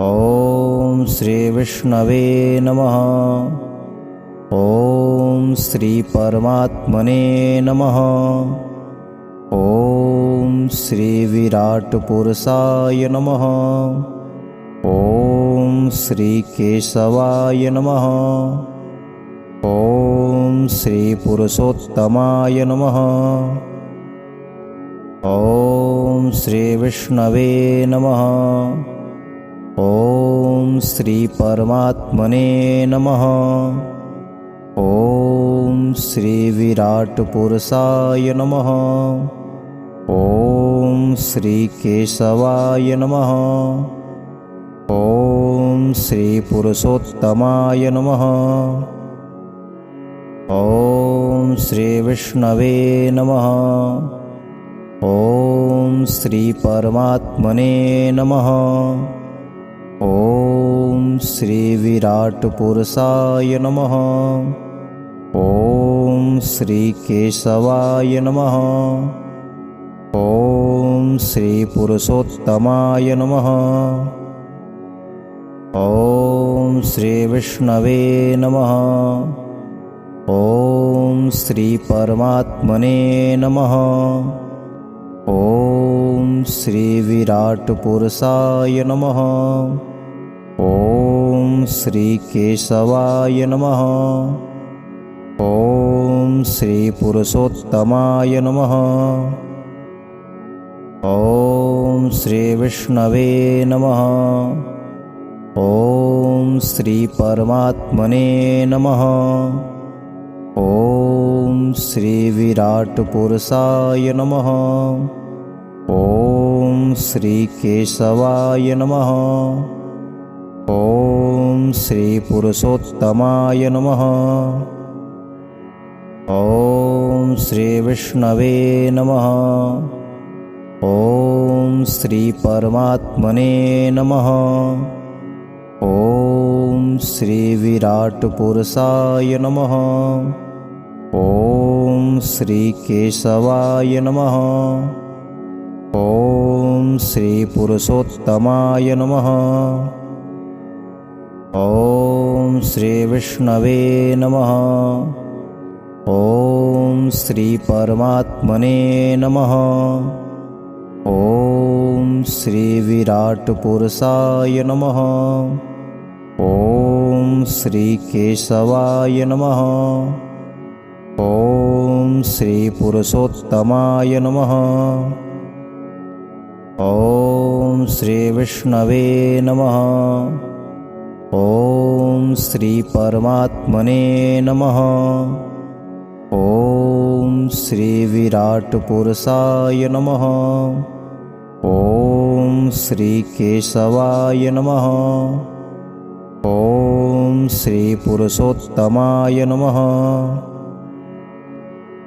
ॐ श्री विष्णवे नमः। ॐ श्री परमात्मने नमः। ॐ श्री विराट पुरुषाय नमः। ॐ श्री केशवाय नमः। ॐ श्री पुरुषोत्तमाय नमः। ॐ श्री विष्णवे नमः। ॐ श्री परमात्मने नमः। ॐ श्री विराट पुरुषाय नमः। ॐ श्री केशवाय नमः। ॐ श्री पुरुषोत्तमाय नमः। ॐ श्री विष्णवे नमः। ॐ श्री परमात्मने नमः। ॐ श्री विराट पुरुषाय नमः। ॐ श्री केशवाय नमः। ॐ श्री पुरुषोत्तमाय नमः। ॐ श्री विष्णवे नमः। ॐ श्री परमात्मने नमः। ॐ श्री विराट पुरुषाय नमः। ॐ श्री केशवाय नमः। ॐ श्री पुरुषोत्तमाय नमः। ॐ श्री विष्णवे नमः। ॐ श्री परमात्मने नमः। ॐ श्री विराट पुरुषाय नमः। ॐ श्री केशवाय नमः। ॐ श्री पुरुषोत्तमाय नमः। ॐ श्री विष्णवे नमः। ॐ श्री परमात्मने नमः। ॐ श्री विराट पुरुषाय नमः। ॐ श्री केशवाय नमः। ॐ श्री पुरुषोत्तमाय नमः। ॐ श्री विष्णवे नमः। ॐ श्री परमात्मने नमः। ॐ श्री विराट पुरुषाय नमः। ॐ श्री केशवाय नमः। ॐ श्री पुरुषोत्तमाय नमः। ॐ श्री विष्णवे नमः। ॐ श्री परमात्मने नमः। ॐ श्री विराट पुरुषाय नमः। ॐ श्री केशवाय नमः। ॐ श्री पुरुषोत्तमाय नमः।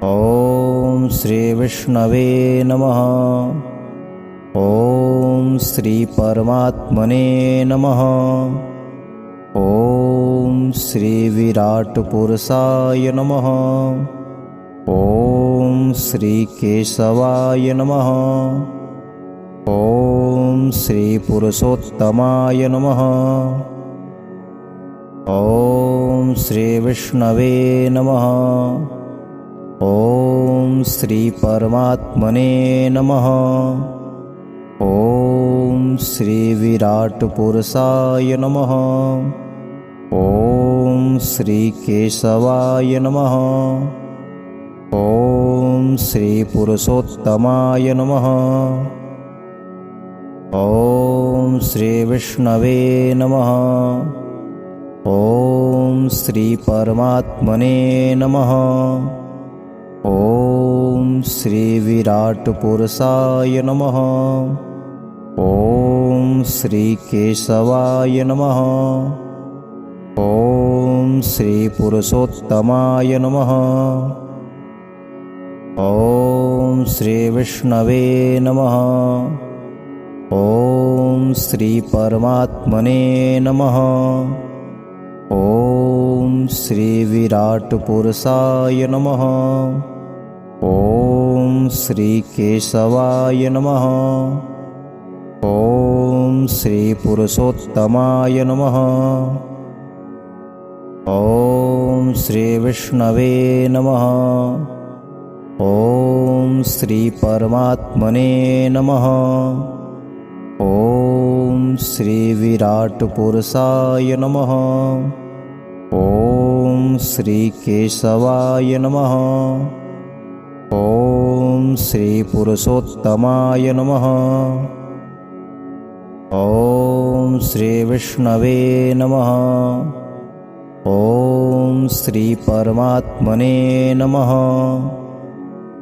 ॐ श्री विष्णवे नमः। ॐ श्री परमात्मने नमः। ॐ श्री विराट पुरुषाय नमः। ॐ श्री केशवाय नमः। ॐ श्री पुरुषोत्तमाय नमः। ॐ श्री विष्णवे नमः। ॐ श्री परमात्मने नमः। ॐ श्री विराट पुरुषाय नमः। ॐ श्री केशवाय नमः। ॐ श्री पुरुषोत्तमाय नमः। ॐ श्री विष्णवे नमः। ॐ श्री परमात्मने नमः। ॐ श्री विराट पुरुषाय नमः। ॐ श्री केशवाय नमः। ॐ श्री पुरुषोत्तमाय नमः। ॐ श्री विष्णवे नमः। ॐ श्री परमात्मने नमः। ॐ श्री विराट पुरुषाय नमः। ॐ श्री केशवाय नमः। ॐ श्रीपुरुषोत्तमाय नमः। ॐ श्रीविष्णवे नमः। ॐ श्रीपरमात्मने नमः। ॐ श्रीविराट्पुरुषाय नमः। ॐ श्रीकेशवाय नमः। ॐ श्रीपुरुषोत्तमाय नमः। ॐ श्रीविष्णवे नमः। ॐ श्रीपरमात्मने नमः।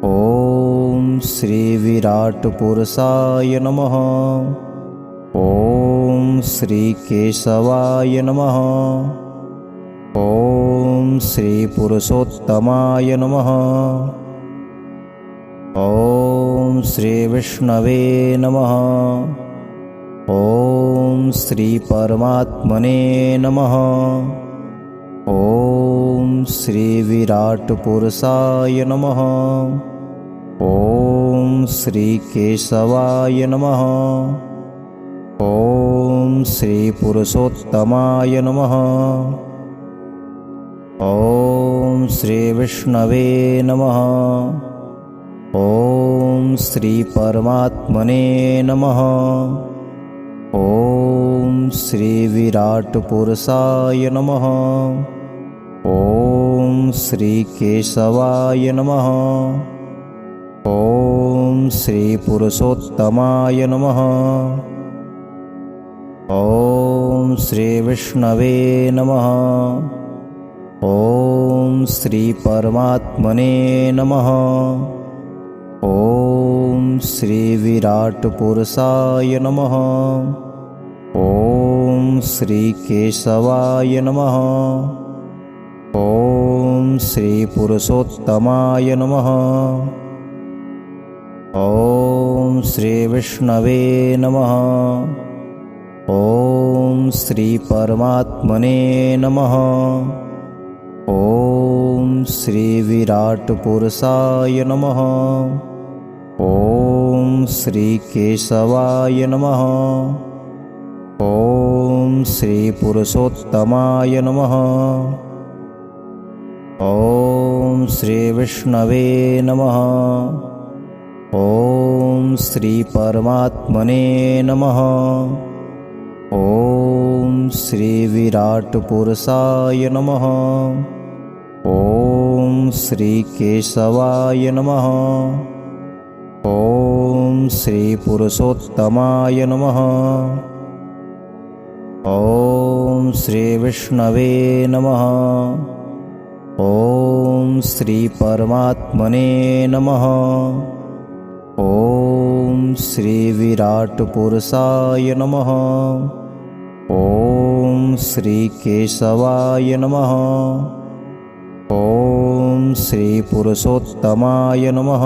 ॐ श्रीविराट्पुरुषाय नमः। ॐ श्रीकेशवाय नमः। ॐ श्रीपुरुषोत्तमाय नमः। ॐ श्रीविष्णवे नमः। ॐ श्रीपरमात्मने नमः। ॐ श्रीविराट्पुरुषाय नमः। ॐ श्रीकेशवाय नमः। ॐ श्रीपुरुषोत्तमाय नमः। ॐ श्रीविष्णवे नमः। ॐ श्रीपरमात्मने नमः। ॐ श्रीविराट्पुरुषाय नमः। ॐ श्रीकेशवाय नमः। ॐ श्रीपुरुषोत्तमाय नमः। ॐ श्रीविष्णवे नमः। ॐ श्रीपरमात्मने नमः। ॐ श्रीविराट्पुरुषाय नमः। ॐ श्रीकेशवाय नमः। ॐ श्रीपुरुषोत्तमाय नमः। ॐ श्रीविष्णवे नमः। ॐ श्रीपरमात्मने नमः। ॐ श्रीविराट्पुरुषाय नमः। ॐ श्रीकेशवाय नमः। ॐ श्रीपुरुषोत्तमाय नमः। ॐ श्रीविष्णवे नमः। ॐ श्रीपरमात्मने नमः। ॐ श्रीविराट्पुरुषाय नमः। ॐ श्रीकेशवाय नमः। ॐ श्रीपुरुषोत्तमाय नमः। ॐ श्रीविष्णवे नमः। ॐ श्रीपरमात्मने नमः। ॐ श्रीविराट्पुरुषाय नमः। ॐ श्रीकेशवाय नमः। ॐ श्रीपुरुषोत्तमाय नमः।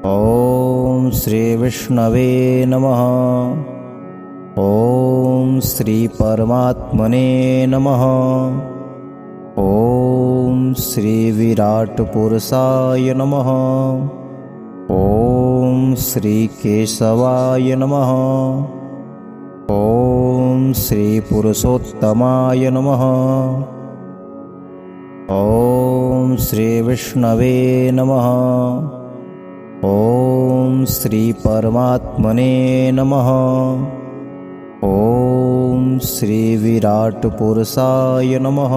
ॐ श्रीविष्णवे नमः। ॐ श्रीपरमात्मने नमः। ॐ श्रीविराट्पुरुषाय नमः। ॐ श्रीकेशवाय नमः। ॐ श्रीपुरुषोत्तमाय नमः। ॐ श्रीविष्णवे नमः। ॐ श्रीपरमात्मने नमः। ॐ श्रीविराट्पुरुषाय नमः।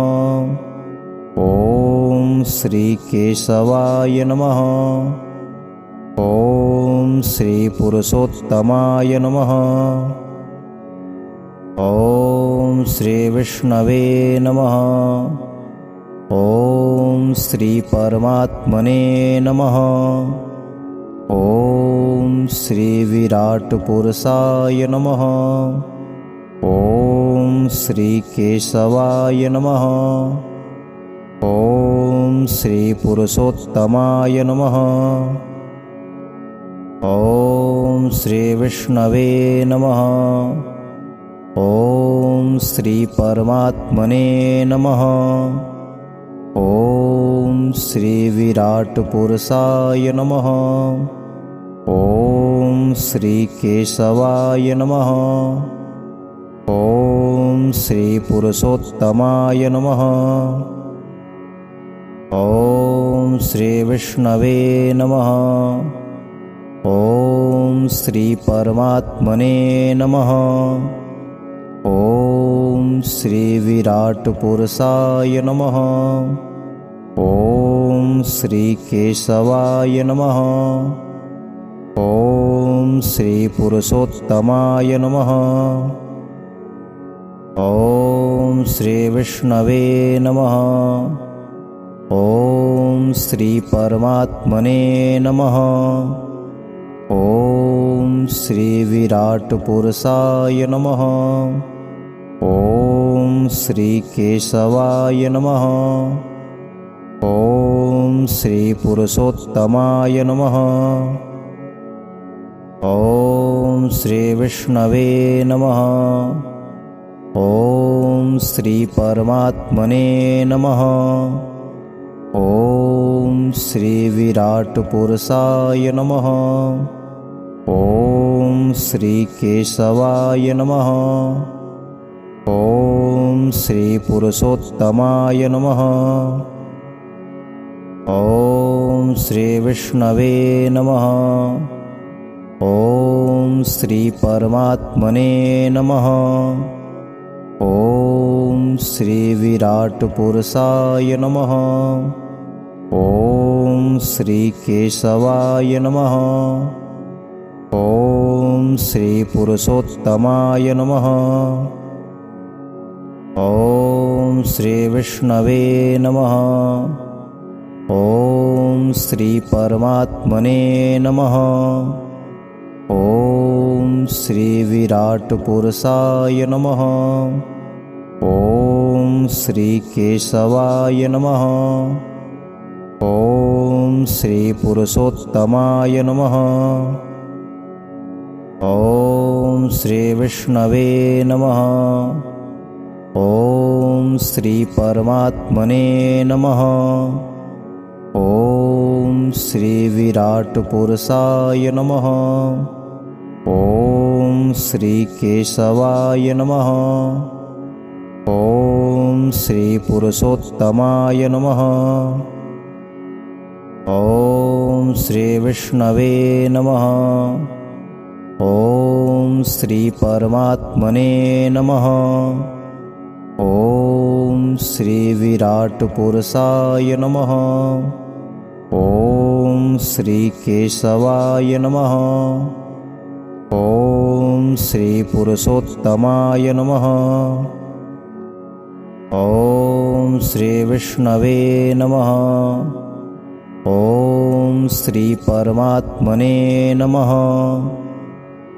ॐ श्रीकेशवाय नमः। ॐ श्रीपुरुषोत्तमाय नमः। ॐ श्रीविष्णवे नमः। ॐ श्रीपरमात्मने नमः। ॐ श्रीविराट्पुरुषाय नमः। ॐ श्रीकेशवाय नमः। ॐ श्रीपुरुषोत्तमाय नमः। ॐ श्रीविष्णवे नमः। ॐ श्रीपरमात्मने नमः। ॐ श्रीविराट्पुरुषाय नमः। ॐ ॐ श्रीकेशवाय नमः। ॐ श्रीपुरुषोत्तमाय नमः। ॐ श्रीविष्णवे नमः। ॐ श्रीपरमात्मने नमः। ॐ श्रीविराट्पुरुषाय नमः। ॐ श्रीकेशवाय नमः। ॐ श्रीपुरुषोत्तमाय नमः। ॐ श्रीविष्णवे नमः। ॐ श्रीपरमात्मने नमः। ॐ श्रीविराट्पुरुषाय नमः। ॐ श्रीकेशवाय नमः। ॐ श्रीपुरुषोत्तमाय नमः। ॐ श्रीविष्णवे नमः। ॐ श्रीपरमात्मने नमः। ॐ श्रीविराट्पुरुषाय नमः। ॐ श्रीकेशवाय नमः। ॐ श्रीपुरुषोत्तमाय नमः। ॐ श्रीविष्णवे नमः। ॐ श्रीपरमात्मने नमः। ॐ श्रीविराट्पुरुषाय नमः। ॐ श्रीकेशवाय नमः। ॐ श्रीपुरुषोत्तमाय नमः। ॐ श्रीविष्णवे नमः। ॐ श्रीपरमात्मने नमः। ॐ श्रीविराट्पुरुषाय नमः। ॐ श्रीकेशवाय नमः। ॐ श्रीपुरुषोत्तमाय नमः। ॐ श्रीविष्णवे नमः। ॐ श्रीपरमात्मने नमः। ॐ श्रीविराट्पुरुषाय नमः। ॐ श्रीकेशवाय नमः। ॐ श्रीपुरुषोत्तमाय नमः। ॐ श्रीविष्णवे नमः। ॐ श्रीपरमात्मने नमः। ॐ श्रीविराट्पुरुषाय नमः। ॐ श्रीकेशवाय नमः। ॐ श्रीपुरुषोत्तमाय नमः। ॐ श्रीविष्णवे नमः। ॐ श्रीपरमात्मने नमः।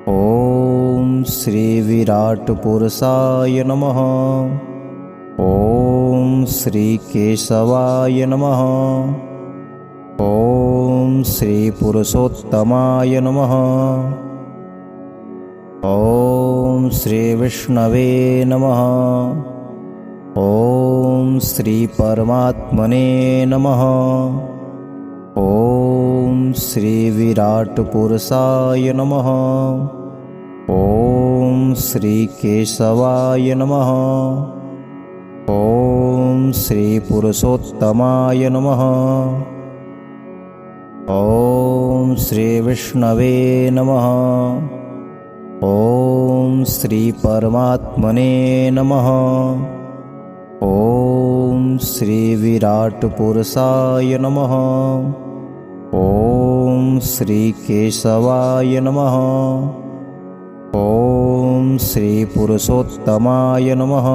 ॐ श्रीविराट्पुरुषाय नमः। ॐ श्रीकेशवाय नमः। ॐ श्रीपुरुषोत्तमाय नमः। ॐ श्रीविष्णवे नमः। ॐ श्रीपरमात्मने नमः। ॐ श्रीविराट्पुरुषाय नमः। ॐ श्रीकेशवाय नमः। ॐ श्रीपुरुषोत्तमाय नमः। ॐ श्रीविष्णवे नमः। ॐ श्रीपरमात्मने नमः। ॐ श्रीविराट्पुरुषाय नमः। ॐ श्रीकेशवाय नमः। ॐ श्रीपुरुषोत्तमाय नमः।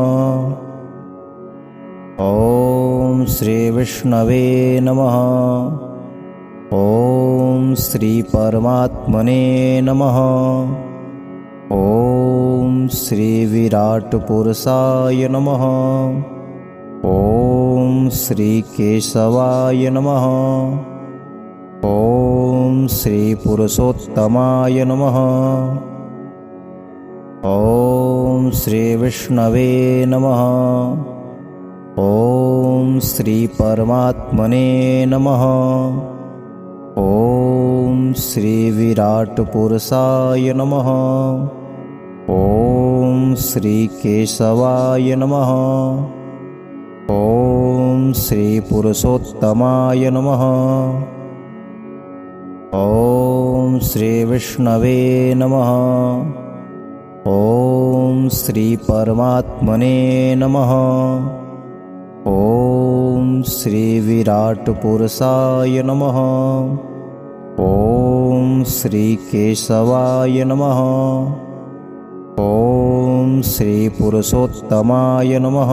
ॐ श्रीविष्णवे नमः। ॐ श्रीपरमात्मने नमः। ॐ श्रीविराट्पुरुषाय नमः। ॐ श्रीकेशवाय नमः। ॐ श्रीपुरुषोत्तमाय नमः। ॐ श्रीविष्णवे नमः। ॐ श्रीपरमात्मने नमः। ॐ श्रीविराट्पुरुषाय नमः। ॐ श्रीकेशवाय नमः। ॐ श्रीपुरुषोत्तमाय नमः। ॐ श्रीविष्णवे नमः। ॐ श्रीपरमात्मने नमः। ॐ श्रीविराट्पुरुषाय नमः। ॐ श्रीकेशवाय नमः। ॐ श्रीपुरुषोत्तमाय नमः।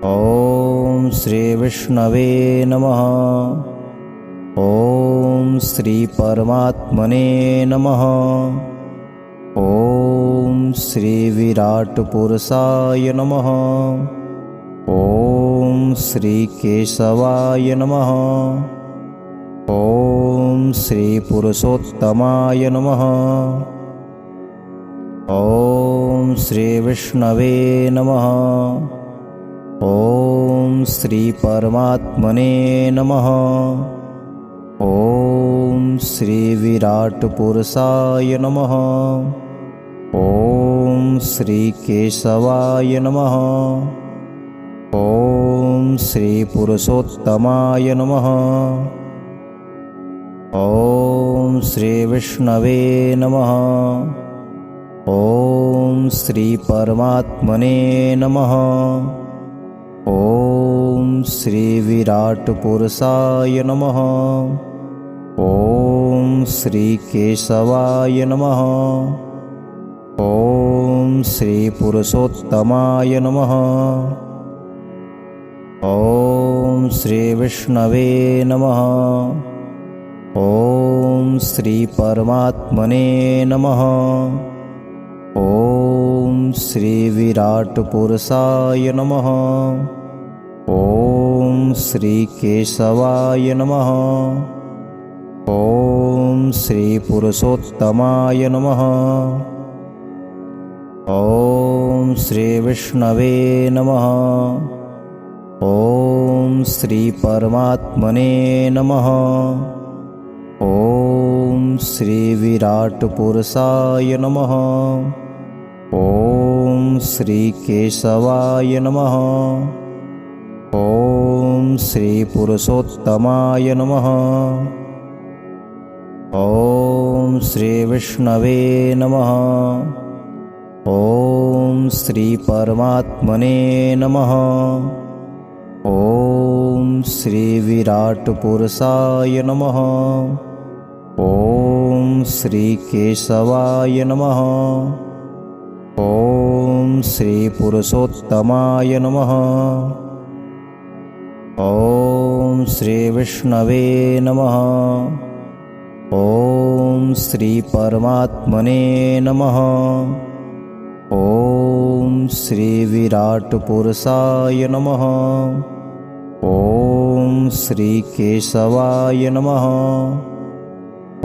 ॐ श्रीविष्णवे नमः। ॐ श्रीपरमात्मने नमः। ॐ श्रीविराट्पुरुषाय नमः। ॐ श्रीकेशवाय नमः। ॐ श्रीपुरुषोत्तमाय नमः। ॐ श्रीविष्णवे नमः। ॐ श्रीपरमात्मने नमः। ॐ श्रीविराट्पुरुषाय नमः। ॐ श्रीकेशवाय नमः। ॐ श्रीपुरुषोत्तमाय नमः। ॐ श्रीविष्णवे नमः। ॐ श्रीपरमात्मने नमः। ॐ श्रीविराट्पुरुषाय नमः। ॐ श्रीकेशवाय नमः। ॐ श्रीपुरुषोत्तमाय नमः। ॐ श्रीविष्णवे नमः। ॐ श्रीपरमात्मने नमः। ॐ श्रीविराट्पुरुषाय नमः। ॐ श्रीकेशवाय नमः। ॐ श्रीपुरुषोत्तमाय नमः। ॐ श्रीविष्णवे नमः। ॐ श्रीपरमात्मने नमः। ॐ श्रीविराट्पुरुषाय नमः। ॐ श्रीकेशवाय नमः। ॐ श्रीपुरुषोत्तमाय नमः। ॐ श्रीविष्णवे नमः। ॐ श्रीपरमात्मने नमः। ॐ श्रीविराट्पुरुषाय नमः। ॐ श्रीकेशवाय नमः। ॐ श्रीपुरुषोत्तमाय नमः। ॐ श्रीविष्णवे नमः। ॐ श्रीपरमात्मने नमः। ॐ श्रीविराट्पुरुषाय नमः। ॐ श्रीकेशवाय नमः।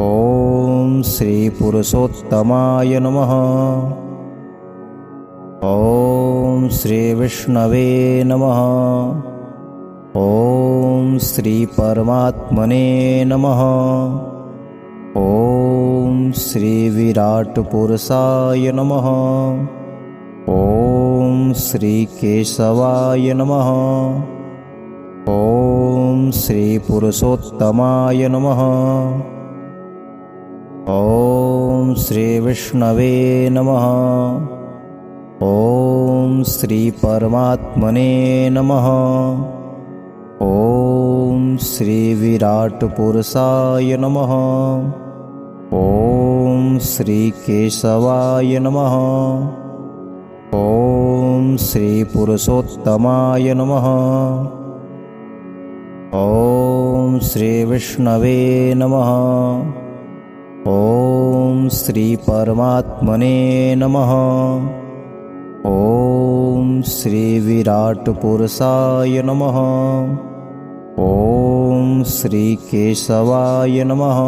ॐ श्रीपुरुषोत्तमाय नमः। ॐ श्रीविष्णवे नमः। ॐ श्रीपरमात्मने नमः। ॐ श्रीविराट्पुरुषाय नमः। ॐ श्रीकेशवाय नमः। ॐ श्रीपुरुषोत्तमाय नमः। ॐ श्रीविष्णवे नमः। ॐ श्रीपरमात्मने नमः। ॐ श्रीविराट्पुरुषाय नमः। ॐ श्रीकेशवाय नमः। ॐ श्रीपुरुषोत्तमाय नमः। ॐ श्रीविष्णवे नमः। ॐ श्रीपरमात्मने नमः। ॐ श्रीविराट्पुरुषाय नमः। ॐ श्रीकेशवाय नमः।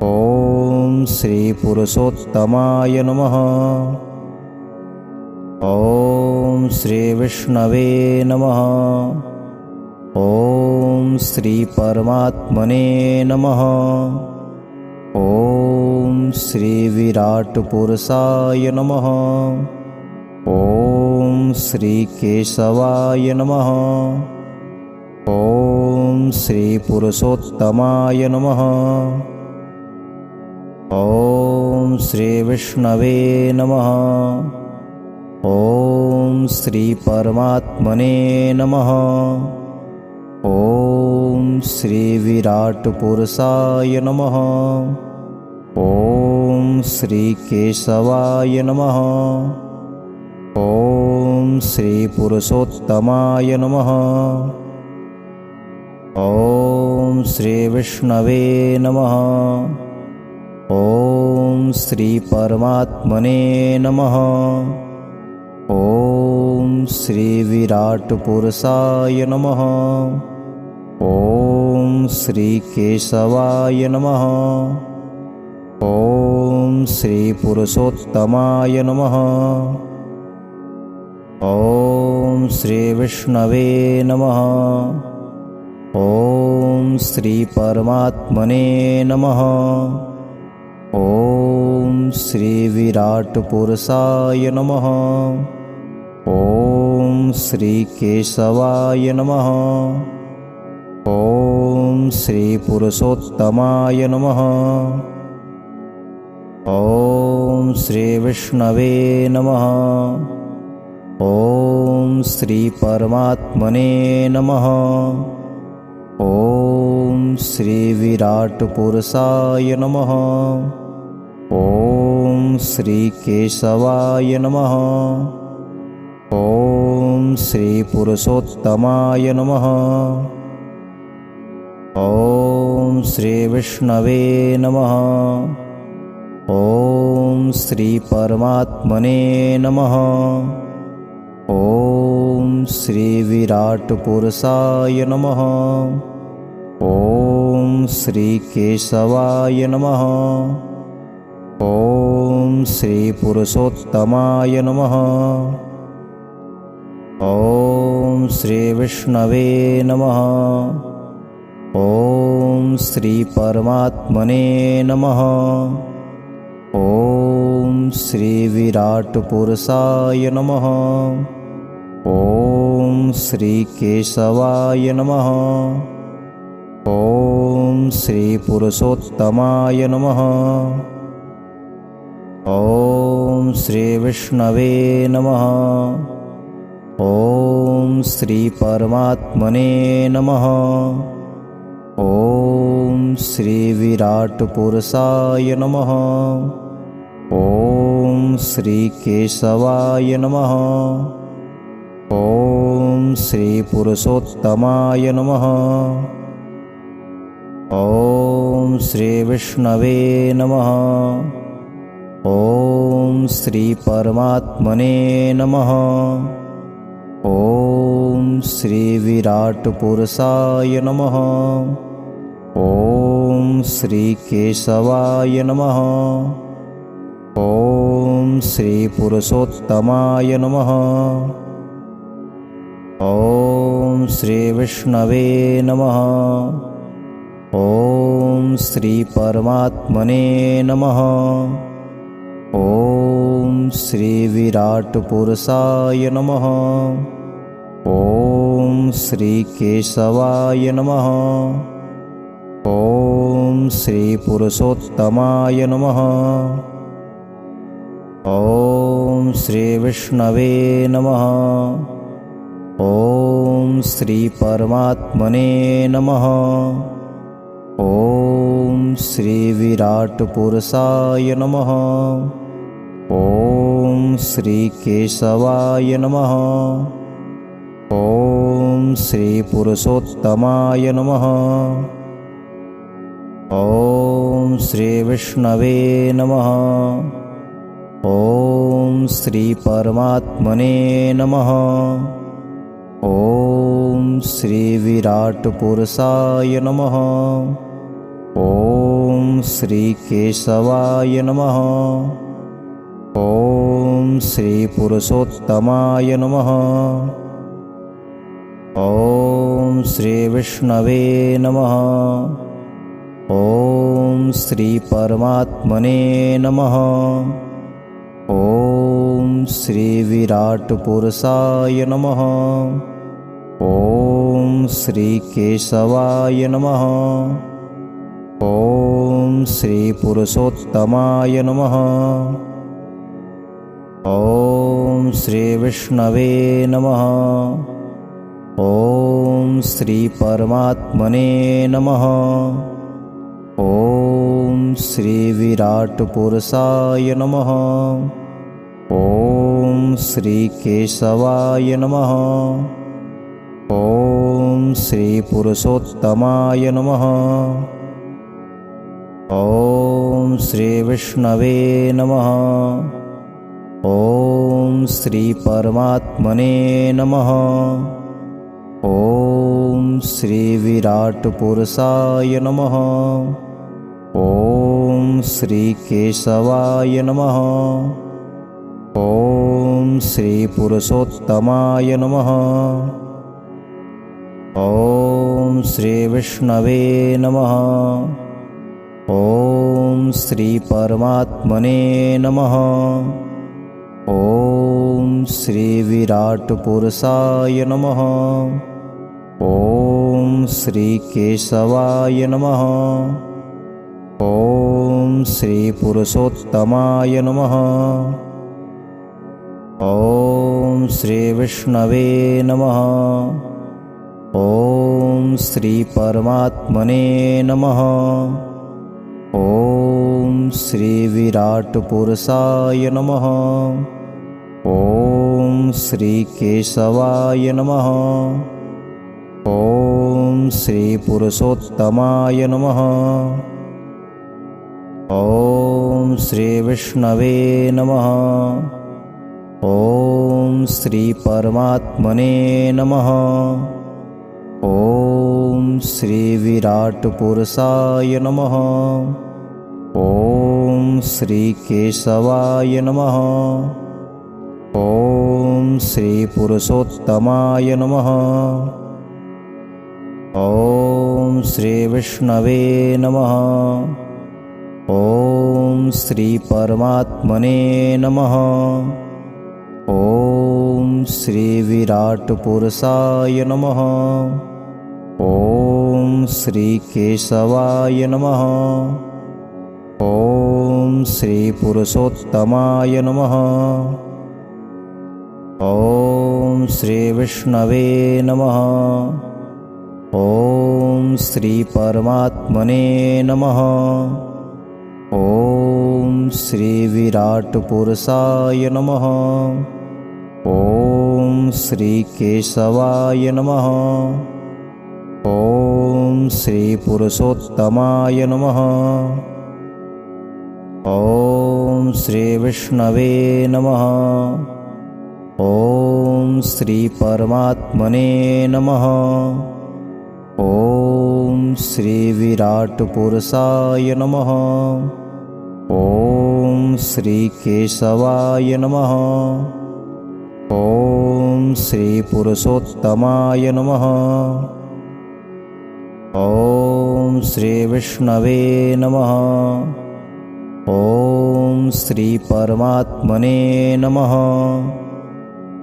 ॐ श्रीपुरुषोत्तमाय नमः। ॐ श्रीविष्णवे नमः। ॐ श्री परमात्मने नमः। ॐ श्री विराट पुरुषाय नमः। ॐ श्री केशवाय नमः। ॐ श्री पुरुषोत्तमाय नमः। ॐ श्री विष्णवे नमः। ॐ श्री परमात्मने नमः। ॐ श्री विराट पुरुषाय नमः। ॐ श्री केशवाय नमः। ॐ श्री पुरुषोत्तमाय नमः। ॐ श्री विष्णवे नमः। ॐ श्री परमात्मने नमः। ॐ श्री विराट पुरुषाय नमः। ॐ श्री केशवाय नमः। ॐ श्री पुरुषोत्तमाय नमः। ॐ श्री विष्णवे नमः। ॐ श्री परमात्मने नमः। ॐ श्री विराट पुरुषाय नमः। ॐ श्री केशवाय नमः। ॐ श्री पुरुषोत्तमाय नमः। ॐ श्री विष्णवे नमः। ॐ श्री परमात्मने नमः। ॐ श्री विराट पुरुषाय नमः। ॐ श्री केशवाय नमः। ॐ श्री पुरुषोत्तमाय नमः। ॐ श्री विष्णवे नमः। ॐ श्री परमात्मने नमः। ॐ श्री विराट पुरुषाय नमः। ॐ श्री केशवाय नमः। ॐ श्री पुरुषोत्तमाय नमः। ॐ श्री विष्णवे नमः। ॐ श्री परमात्मने नमः। ॐ श्री विराट पुरुषाय नमः। ॐ श्री केशवाय नमः। ॐ श्री पुरुषोत्तमाय नमः। ॐ श्री विष्णवे नमः। ॐ श्री परमात्मने नमः। ॐ श्री विराट पुरुषाय नमः। ॐ श्री केशवाय नमः। ॐ श्री पुरुषोत्तमाय नमः। ॐ श्री विष्णवे नमः। ॐ श्री परमात्मने नमः। ॐ श्री विराट पुरुषाय नमः। ॐ श्री केशवाय नमः। ॐ श्री पुरुषोत्तमाय नमः। ॐ श्री विष्णवे नमः। ॐ श्री परमात्मने नमः। ॐ श्री विराट पुरुषाय नमः। ॐ श्री केशवाय नमः। ॐ श्री पुरुषोत्तमाय नमः। ॐ श्री विष्णवे नमः। ॐ श्री परमात्मने नमः। ॐ श्री विराट पुरुषाय नमः। ॐ श्री केशवाय नमः। ॐ श्री पुरुषोत्तमाय नमः। ॐ श्री विष्णवे नमः। ॐ श्री परमात्मने नमः। ॐ श्री विराट पुरुषाय नमः। ॐ श्री केशवाय नमः। ॐ श्री पुरुषोत्तमाय नमः। ॐ श्री विष्णवे नमः। ॐ श्री परमात्मने नमः। ॐ श्री विराट पुरुषाय नमः। ॐ श्री केशवाय नमः। ॐ श्री पुरुषोत्तमाय नमः। ॐ श्री विष्णवे नमः। ॐ श्री परमात्मने नमः। ॐ श्री विराट पुरुषाय नमः। ॐ श्री केशवाय नमः। ॐ श्री पुरुषोत्तमाय नमः। ॐ श्री विष्णवे नमः। ॐ श्री परमात्मने नमः। ॐ श्री विराट पुरुषाय नमः। ॐ श्री केशवाय नमः। ॐ श्री पुरुषोत्तमाय नमः। ॐ श्री विष्णवे नमः। ॐ श्री परमात्मने नमः। ॐ श्री विराट पुरुषाय नमः। ॐ श्री केशवाय नमः। ॐ श्री पुरुषोत्तमाय नमः। ॐ श्री विष्णवे नमः। ॐ श्री परमात्मने नमः। ॐ श्री विराट पुरुषाय नमः। ॐ श्री केशवाय नमः। ॐ श्री पुरुषोत्तमाय नमः। ॐ श्री विष्णवे नमः। ॐ श्री परमात्मने नमः। ॐ श्री विराट पुरुषाय नमः। ॐ श्री केशवाय नमः। ॐ श्री पुरुषोत्तमाय नमः। ॐ श्री विष्णवे नमः। ॐ श्री परमात्मने नमः। ॐ श्री विराट पुरुषाय नमः। ॐ श्री केशवाय नमः। ॐ श्री पुरुषोत्तमाय नमः। ॐ श्री विष्णवे नमः। ॐ श्री परमात्मने नमः। ॐ श्री विराट पुरुषाय नमः। ॐ श्री केशवाय नमः। ॐ श्री पुरुषोत्तमाय नमः। ॐ श्री विष्णवे नमः। ॐ श्री परमात्मने नमः। ॐ श्री विराट पुरुषाय नमः। ॐ श्री केशवाय नमः। ॐ श्री पुरुषोत्तमाय नमः। ॐ श्री विष्णवे नमः। ॐ श्री परमात्मने नमः।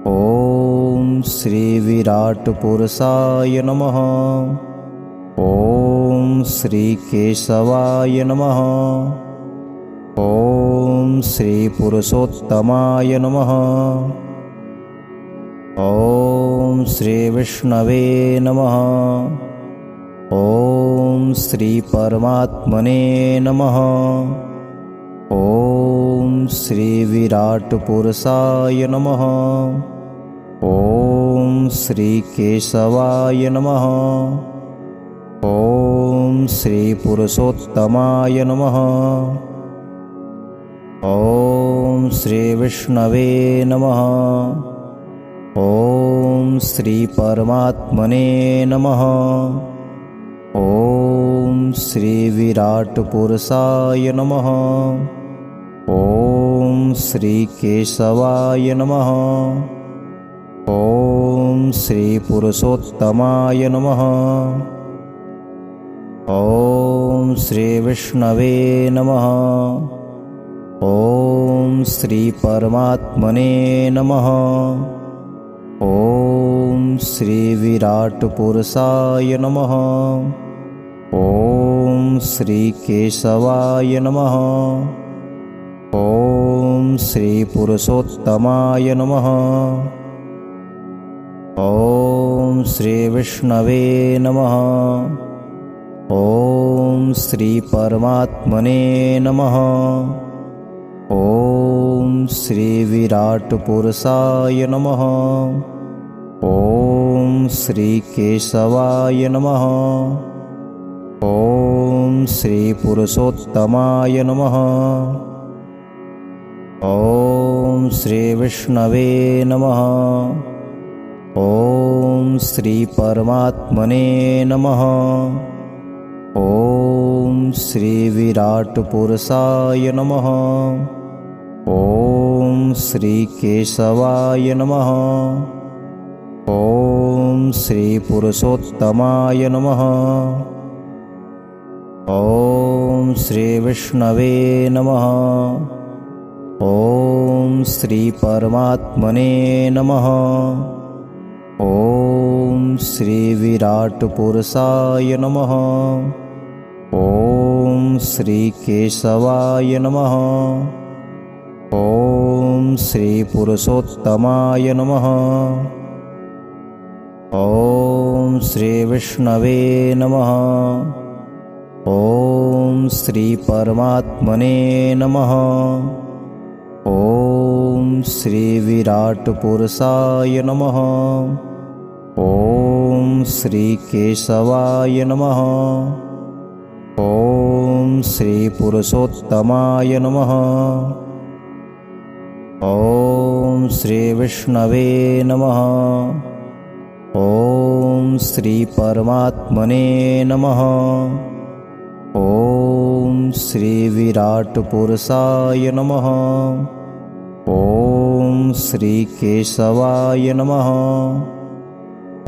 ॐ श्री विराट पुरुषाय नमः। ॐ श्री केशवाय नमः। ॐ श्री पुरुषोत्तमाय नमः। ॐ श्री विष्णवे नमः। ॐ श्री परमात्मने नमः। ॐ श्री विराट पुरुषाय नमः। ॐ श्री केशवाय नमः। ॐ श्री पुरुषोत्तमाय नमः। ॐ श्री विष्णवे नमः। ॐ श्री परमात्मने नमः। ॐ श्री विराट पुरुषाय नमः। ॐ श्री केशवाय नमः। ॐ ॐ श्रीपुरुषोत्तमाय नमः। ॐ श्रीविष्णवे नमः। ॐ श्रीपरमात्मने नमः। ॐ श्रीविराट्पुरुषाय नमः। ॐ श्रीकेशवाय नमः। ॐ श्रीपुरुषोत्तमाय नमः। ॐ श्रीविष्णवे नमः। ॐ श्रीपरमात्मने नमः। ॐ श्रीविराट्पुरुषाय नमः। ॐ श्रीकेशवाय नमः। ॐ श्रीपुरुषोत्तमाय नमः। ॐ श्रीविष्णवे नमः। ॐ श्रीपरमात्मने नमः। ॐ श्रीविराट्पुरुषाय नमः। ॐ श्रीकेशवाय नमः। ॐ श्रीपुरुषोत्तमाय नमः। ॐ श्रीविष्णवे नमः। ॐ श्रीपरमात्मने नमः। ॐ श्रीविराट्पुरुषाय नमः। ॐ श्रीकेशवाय नमः। ॐ श्रीपुरुषोत्तमाय नमः। ॐ श्रीविष्णवे नमः। ॐ श्रीपरमात्मने नमः। ॐ श्रीविराट्पुरुषाय नमः। ॐ श्रीकेशवाय नमः। ॐ श्रीपुरुषोत्तमाय नमः। ॐ श्रीविष्णवे नमः। ॐ श्रीपरमात्मने नमः। ॐ श्रीविराट्पुरुषाय नमः। ॐ श्रीकेशवाय नमः।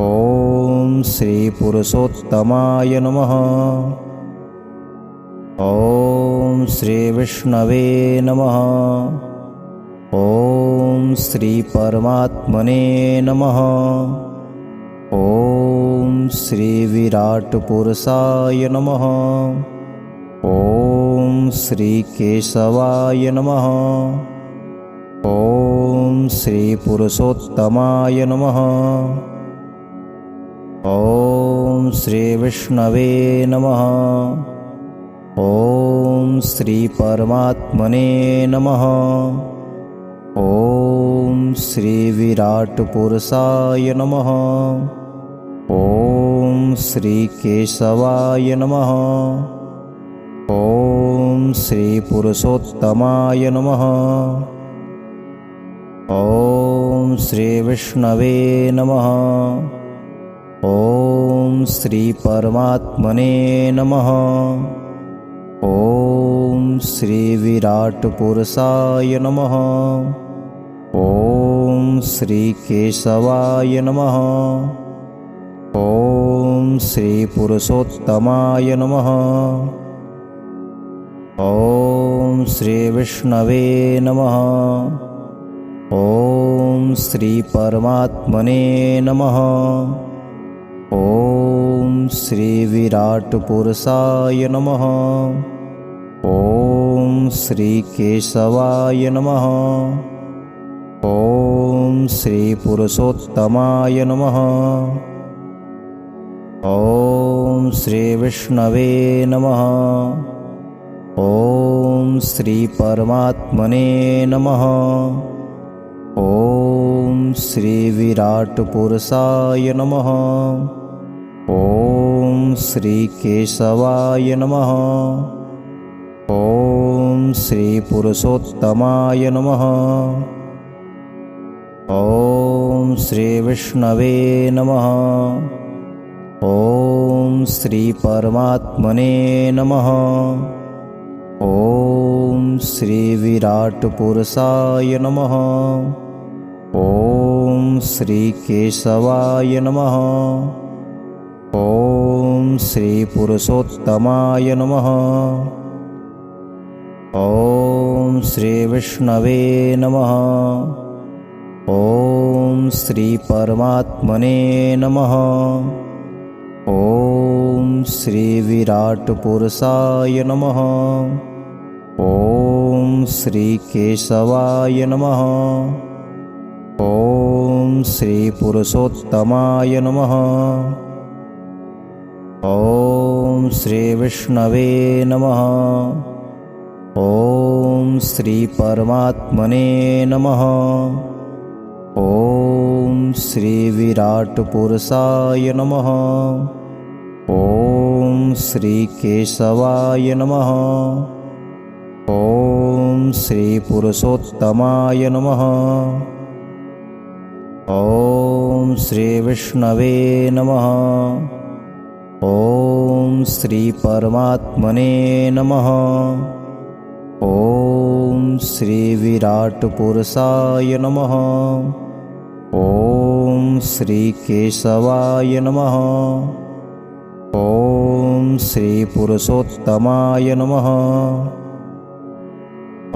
ॐ श्रीपुरुषोत्तमाय नमः। ॐ श्रीविष्णवे नमः। ॐ श्रीपरमात्मने नमः। ॐ श्रीविराट्पुरुषाय नमः। ॐ श्रीकेशवाय नमः। ॐ श्रीपुरुषोत्तमाय नमः। ॐ श्रीविष्णवे नमः। ॐ श्रीपरमात्मने नमः। ॐ श्रीविराट्पुरुषाय नमः। ॐ श्रीकेशवाय नमः। ॐ श्रीपुरुषोत्तमाय नमः। ॐ श्रीविष्णवे नमः। ॐ श्रीपरमात्मने नमः। ॐ श्रीविराट्पुरुषाय नमः। ॐ श्रीकेशवाय नमः। ॐ श्रीपुरुषोत्तमाय नमः। ॐ श्रीविष्णवे नमः। ॐ श्रीपरमात्मने नमः। ॐ श्रीविराट्पुरुषाय नमः। ॐ श्रीकेशवाय नमः। ॐ श्रीपुरुषोत्तमाय नमः। ॐ श्रीविष्णवे नमः। ॐ श्रीपरमात्मने नमः। ॐ श्रीविराट्पुरुषाय नमः। ॐ श्रीकेशवाय नमः। ॐ श्रीपुरुषोत्तमाय नमः। ॐ श्रीविष्णवे नमः। ॐ श्रीपरमात्मने नमः। ॐ श्रीविराट्पुरुषाय नमः। ॐ श्रीकेशवाय नमः। ॐ श्रीपुरुषोत्तमाय नमः। ॐ श्रीविष्णवे नमः। ॐ श्रीपरमात्मने नमः। ॐ श्रीविराट्पुरुषाय नमः। ॐ श्रीकेशवाय नमः। ॐ श्रीपुरुषोत्तमाय नमः। ॐ श्रीविष्णवे नमः। ॐ श्रीपरमात्मने नमः। ॐ श्रीविराट्पुरुषाय नमः। ॐ श्रीकेशवाय नमः। ॐ श्रीपुरुषोत्तमाय नमः। ॐ श्रीविष्णवे नमः। ॐ श्रीपरमात्मने नमः। ॐ श्रीविराट्पुरुषाय नमः। ॐ श्रीकेशवाय नमः। ॐ श्रीपुरुषोत्तमाय नमः।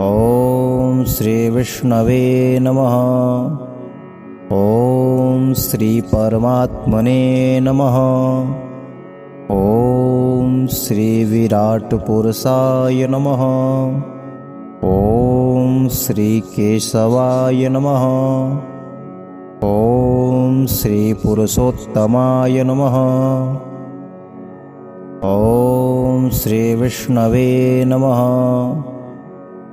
ॐ श्रीविष्णवे नमः। ॐ श्रीपरमात्मने नमः। ॐ श्रीविराट्पुरुषाय नमः। ॐ श्रीकेशवाय नमः। ॐ श्रीपुरुषोत्तमाय नमः। ॐ श्रीविष्णवे नमः।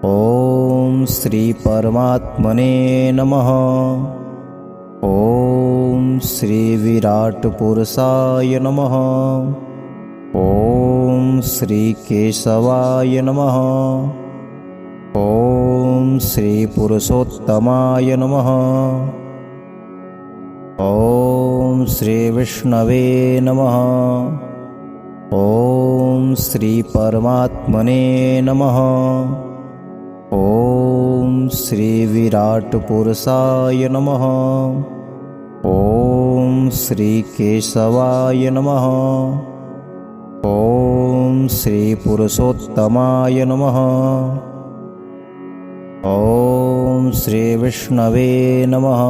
ॐ श्रीपरमात्मने नमः। ॐ श्रीविराट्पुरुषाय नमः। ॐ श्रीकेशवाय नमः। ॐ श्रीपुरुषोत्तमाय नमः। ॐ श्रीविष्णवे नमः। ॐ श्रीपरमात्मने नमः। ॐ श्रीविराट्पुरुषाय नमः। ॐ श्रीकेशवाय नमः। ॐ श्रीपुरुषोत्तमाय नमः। ॐ श्रीविष्णवे नमः।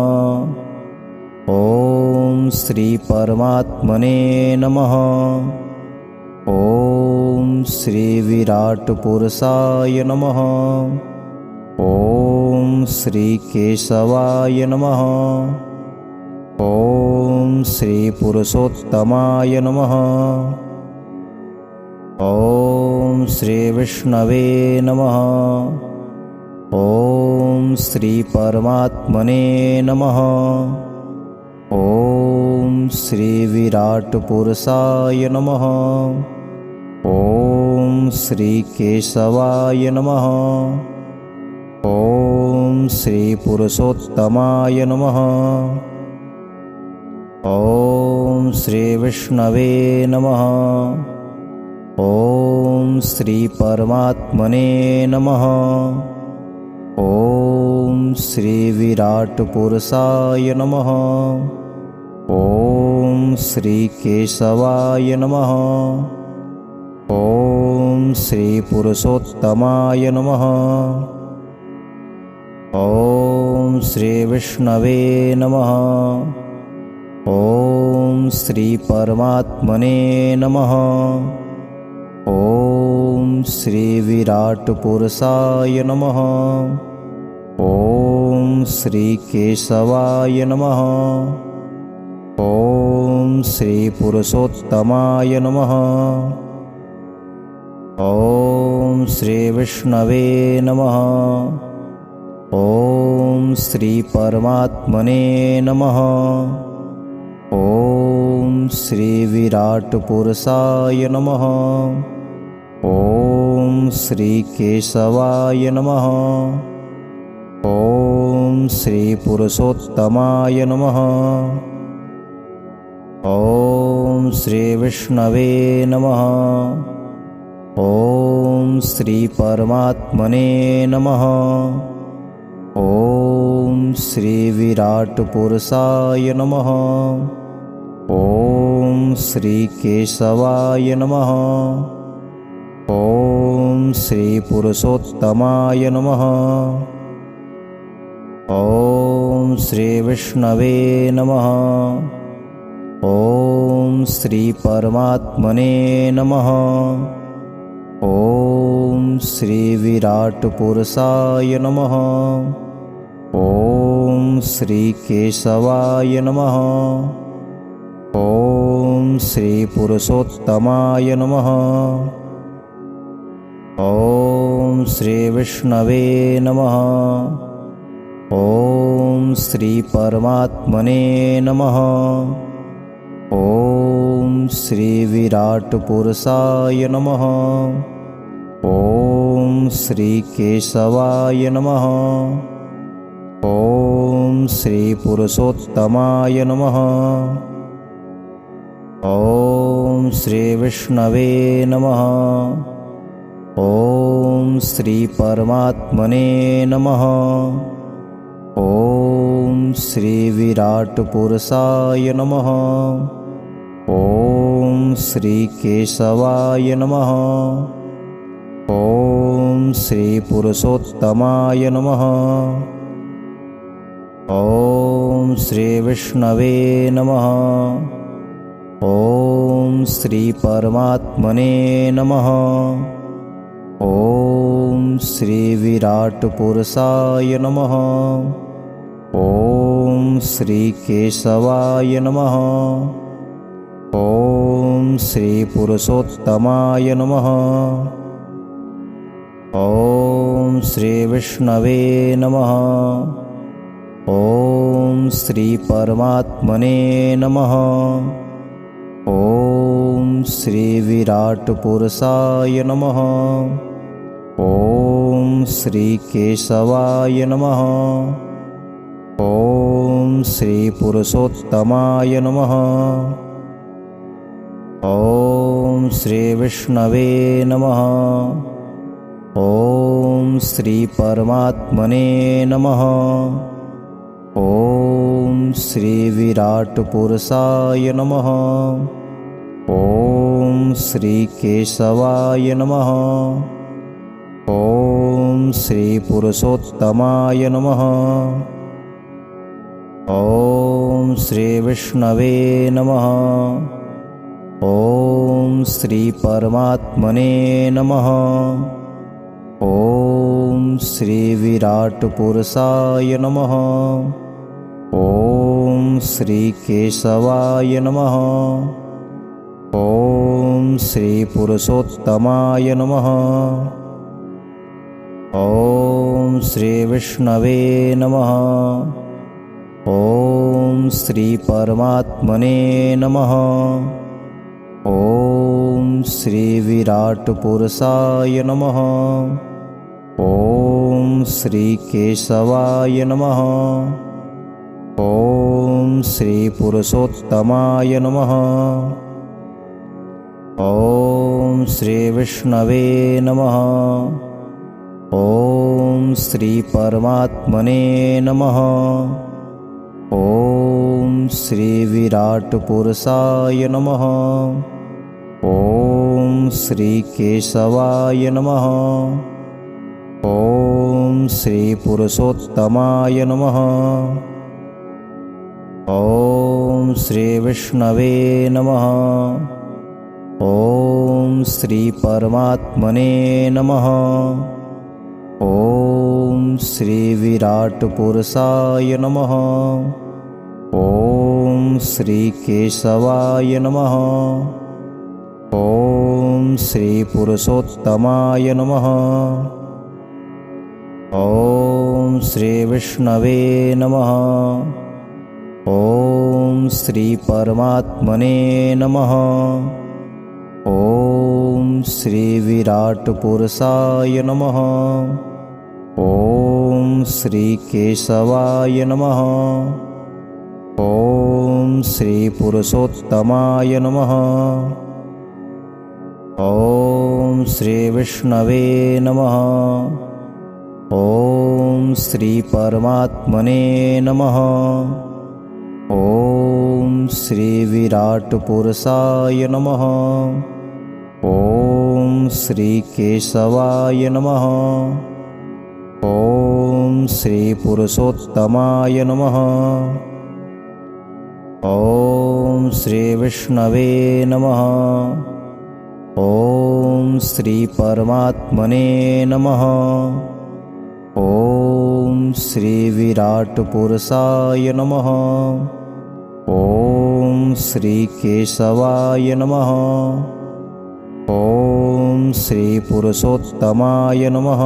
ॐ श्रीपरमात्मने नमः। ॐ श्रीविराट्पुरुषाय नमः। ॐ श्रीकेशवाय नमः। ॐ श्रीपुरुषोत्तमाय नमः। ॐ श्रीविष्णवे नमः। ॐ श्रीपरमात्मने नमः। ॐ श्रीविराट्पुरुषाय नमः। ॐ श्रीकेशवाय नमः। ॐ श्रीपुरुषोत्तमाय नमः। ॐ श्रीविष्णवे नमः। ॐ श्रीपरमात्मने नमः। ॐ श्रीविराट्पुरुषाय नमः। ॐ श्रीकेशवाय नमः। ॐ श्रीपुरुषोत्तमाय नमः। ॐ श्रीविष्णवे नमः। ॐ श्रीपरमात्मने नमः। ॐ श्रीविराट्पुरुषाय नमः। ॐ श्रीकेशवाय नमः। ॐ श्रीपुरुषोत्तमाय नमः। ॐ श्रीविष्णवे नमः। ॐ श्रीपरमात्मने नमः। ॐ श्रीविराट्पुरुषाय नमः। ॐ श्रीकेशवाय नमः। ॐ श्रीपुरुषोत्तमाय नमः। ॐ श्रीविष्णवे नमः। ॐ श्रीपरमात्मने नमः। ॐ श्रीविराट्पुरुषाय नमः। ॐ श्रीकेशवाय नमः। ॐ श्रीपुरुषोत्तमाय नमः। ॐ श्रीविष्णवे नमः। ॐ श्रीपरमात्मने नमः। ॐ श्रीविराट्पुरुषाय नमः। ॐ श्रीकेशवाय नमः। ॐ श्रीपुरुषोत्तमाय नमः। ॐ श्रीविष्णवे नमः। ॐ श्रीपरमात्मने नमः। ॐ श्रीविराट्पुरुषाय नमः। ॐ श्रीकेशवाय नमः। ॐ श्रीपुरुषोत्तमाय नमः। ॐ श्रीविष्णवे नमः। ॐ श्रीपरमात्मने नमः। ॐ श्रीविराट्पुरुषाय नमः। ॐ श्रीकेशवाय नमः। ॐ श्रीपुरुषोत्तमाय नमः। ॐ श्रीविष्णवे नमः। ॐ श्रीपरमात्मने नमः। ॐ श्रीविराट्पुरुषाय नमः। ॐ श्रीकेशवाय नमः। ॐ श्रीपुरुषोत्तमाय नमः। ॐ श्रीविष्णवे नमः। ॐ श्रीपरमात्मने नमः। ॐ श्रीविराट्पुरुषाय नमः। ॐ श्रीकेशवाय नमः। ॐ श्रीपुरुषोत्तमाय नमः। ॐ श्रीविष्णवे नमः। ॐ श्रीपरमात्मने नमः। ॐ श्रीविराट्पुरुषाय नमः। ॐ श्रीकेशवाय नमः। ॐ श्रीपुरुषोत्तमाय नमः। ॐ श्रीविष्णवे नमः। ॐ श्रीपरमात्मने नमः। ॐ श्रीविराट्पुरुषाय नमः। ॐ श्रीकेशवाय नमः। ॐ श्रीपुरुषोत्तमाय नमः। ॐ श्रीविष्णवे नमः। ॐ श्रीपरमात्मने नमः। ॐ श्रीविराट्पुरुषाय नमः। ॐ श्रीकेशवाय नमः। ॐ श्रीपुरुषोत्तमाय नमः। ॐ श्रीविष्णवे नमः। ॐ श्रीपरमात्मने नमः। ॐ श्रीविराट्पुरुषाय नमः। ॐ श्रीकेशवाय नमः। ॐ श्रीपुरुषोत्तमाय नमः। ॐ श्रीविष्णवे नमः। ॐ श्रीपरमात्मने नमः। ॐ श्रीविराट्पुरुषाय नमः। ॐ श्रीकेशवाय नमः। ॐ श्रीपुरुषोत्तमाय नमः। ॐ श्रीविष्णवे नमः। ॐ श्रीपरमात्मने नमः। ॐ श्रीविराट्पुरुषाय नमः। ॐ श्रीकेशवाय नमः। ॐ श्रीपुरुषोत्तमाय नमः। ॐ श्रीविष्णवे नमः। ॐ श्री परमात्मने नमः। ॐ श्री विराट पुरुषाय नमः। ॐ श्री केशवाय नमः। ॐ श्री पुरुषोत्तमाय नमः। ॐ श्री विष्णवे नमः। ॐ श्री परमात्मने नमः। ॐ श्री विराट पुरुषाय नमः। ॐ श्री केशवाय नमः। ॐ श्री पुरुषोत्तमाय नमः।